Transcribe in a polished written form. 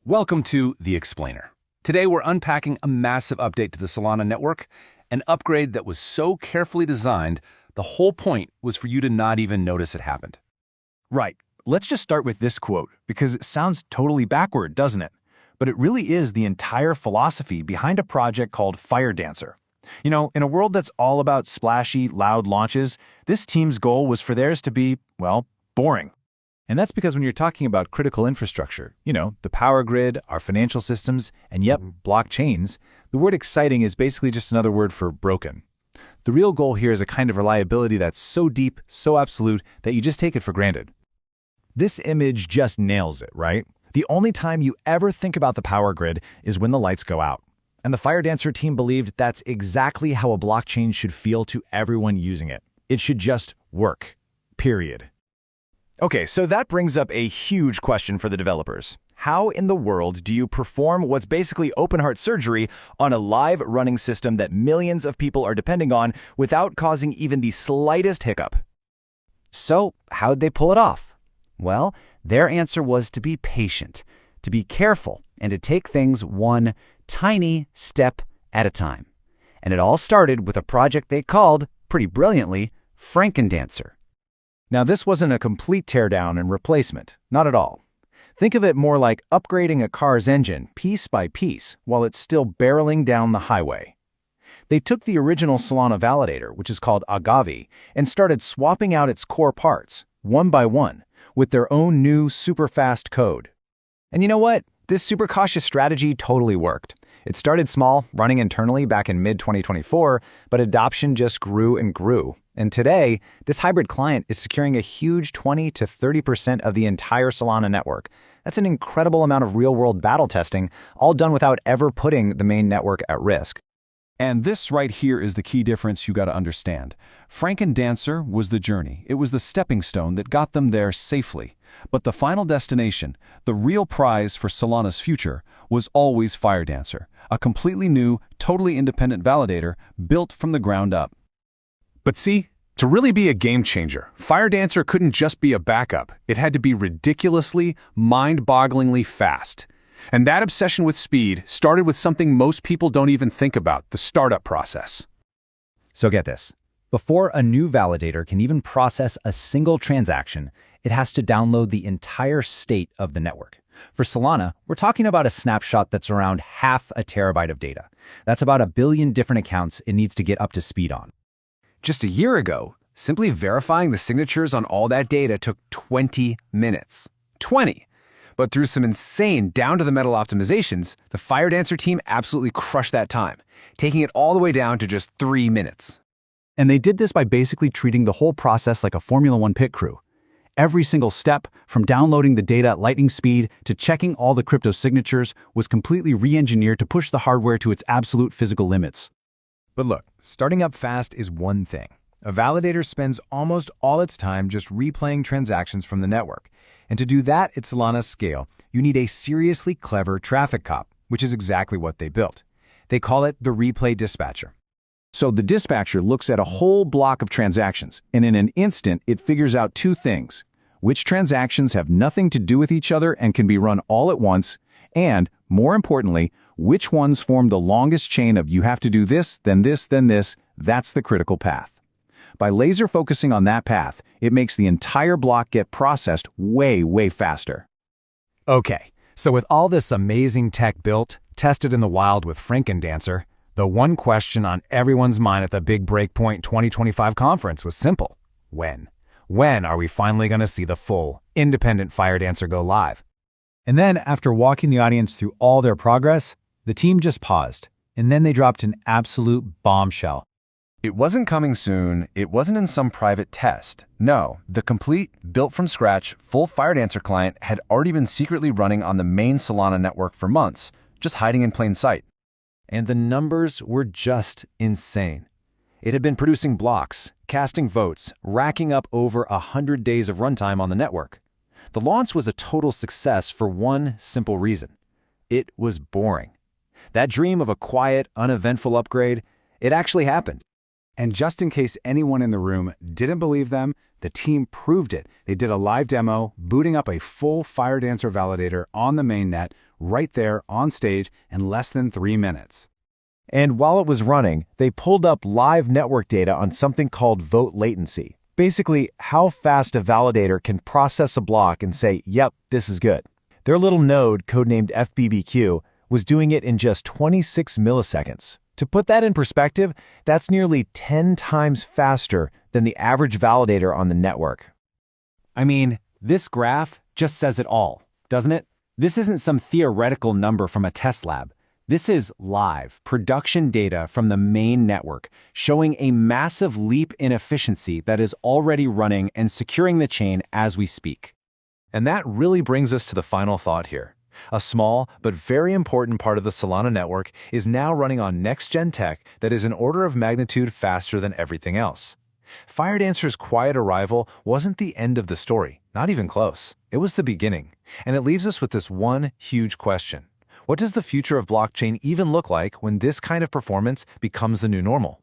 Welcome to The Explainer. Today we're unpacking a massive update to the Solana network, an upgrade that was so carefully designed, the whole point was for you to not even notice it happened. Right. Let's just start with this quote, because it sounds totally backward, doesn't it? But it really is the entire philosophy behind a project called Franken Dancer. You know, in a world that's all about splashy, loud launches, this team's goal was for theirs to be, well, boring. And that's because when you're talking about critical infrastructure, the power grid, our financial systems, and blockchains, the word exciting is basically just another word for broken. The real goal here is a kind of reliability that's so deep, so absolute, that you just take it for granted. This image just nails it, right? The only time you ever think about the power grid is when the lights go out. And the Franken Dancer team believed that's exactly how a blockchain should feel to everyone using it. It should just work. Period. Okay, so that brings up a huge question for the developers. How in the world do you perform what's basically open-heart surgery on a live running system that millions of people are depending on without causing even the slightest hiccup? So, how'd they pull it off? Well, their answer was to be patient, to be careful, and to take things one tiny step at a time. And it all started with a project they called, pretty brilliantly, Franken Dancer. Now, this wasn't a complete teardown and replacement, not at all. Think of it more like upgrading a car's engine piece by piece while it's still barreling down the highway. They took the original Solana Validator, which is called Agave, and started swapping out its core parts, one by one, with their own new super-fast code. And you know what? This super cautious strategy totally worked. It started small, running internally back in mid-2024, but adoption just grew and grew. And today, this hybrid client is securing a huge 20 to 30% of the entire Solana network. That's an incredible amount of real-world battle testing, all done without ever putting the main network at risk. And this right here is the key difference you got to understand. Franken Dancer was the journey. It was the stepping stone that got them there safely. But the final destination, the real prize for Solana's future, was always Franken Dancer, a completely new, totally independent validator built from the ground up. But see, to really be a game changer, Franken Dancer couldn't just be a backup. It had to be ridiculously, mind-bogglingly fast. And that obsession with speed started with something most people don't even think about, the startup process. So get this. Before a new validator can even process a single transaction, it has to download the entire state of the network. For Solana, we're talking about a snapshot that's around 0.5 terabyte of data. That's about 1 billion different accounts it needs to get up to speed on. Just a year ago, simply verifying the signatures on all that data took 20 minutes. 20! But through some insane down-to-the-metal optimizations, the Franken Dancer team absolutely crushed that time, taking it all the way down to just 3 minutes. And they did this by basically treating the whole process like a Formula One pit crew. Every single step, from downloading the data at lightning speed to checking all the crypto signatures, was completely re-engineered to push the hardware to its absolute physical limits. But look, starting up fast is one thing. A validator spends almost all its time just replaying transactions from the network. And to do that at Solana's scale, you need a seriously clever traffic cop, which is exactly what they built. They call it the replay dispatcher. So the dispatcher looks at a whole block of transactions, and in an instant, it figures out two things: which transactions have nothing to do with each other and can be run all at once, and, more importantly, which ones form the longest chain of you have to do this, then this, then this. That's the critical path. By laser focusing on that path, it makes the entire block get processed way, way faster. Okay, so with all this amazing tech built, tested in the wild with Franken Dancer, the one question on everyone's mind at the Big Breakpoint 2025 conference was simple. When? When are we finally going to see the full, independent Franken Dancer go live? And then, after walking the audience through all their progress, the team just paused, and then they dropped an absolute bombshell. It wasn't coming soon, it wasn't in some private test. No, the complete, built-from-scratch, full Franken Dancer client had already been secretly running on the main Solana network for months, just hiding in plain sight. And the numbers were just insane. It had been producing blocks, casting votes, racking up over 100 days of runtime on the network. The launch was a total success for one simple reason. It was boring. That dream of a quiet, uneventful upgrade, it actually happened. And just in case anyone in the room didn't believe them, the team proved it. They did a live demo, booting up a full Franken Dancer validator on the mainnet, right there on stage in less than 3 minutes. And while it was running, they pulled up live network data on something called vote latency. Basically, how fast a validator can process a block and say, yep, this is good. Their little node, codenamed FBBQ, was doing it in just 26 milliseconds. To put that in perspective, that's nearly 10 times faster than the average validator on the network. I mean, this graph just says it all, doesn't it? This isn't some theoretical number from a test lab. This is live, production data from the main network, showing a massive leap in efficiency that is already running and securing the chain as we speak. And that really brings us to the final thought here. A small but very important part of the Solana network is now running on next-gen tech that is an order of magnitude faster than everything else. Firedancer's quiet arrival wasn't the end of the story, not even close. It was the beginning, and it leaves us with this one huge question. What does the future of blockchain even look like when this kind of performance becomes the new normal?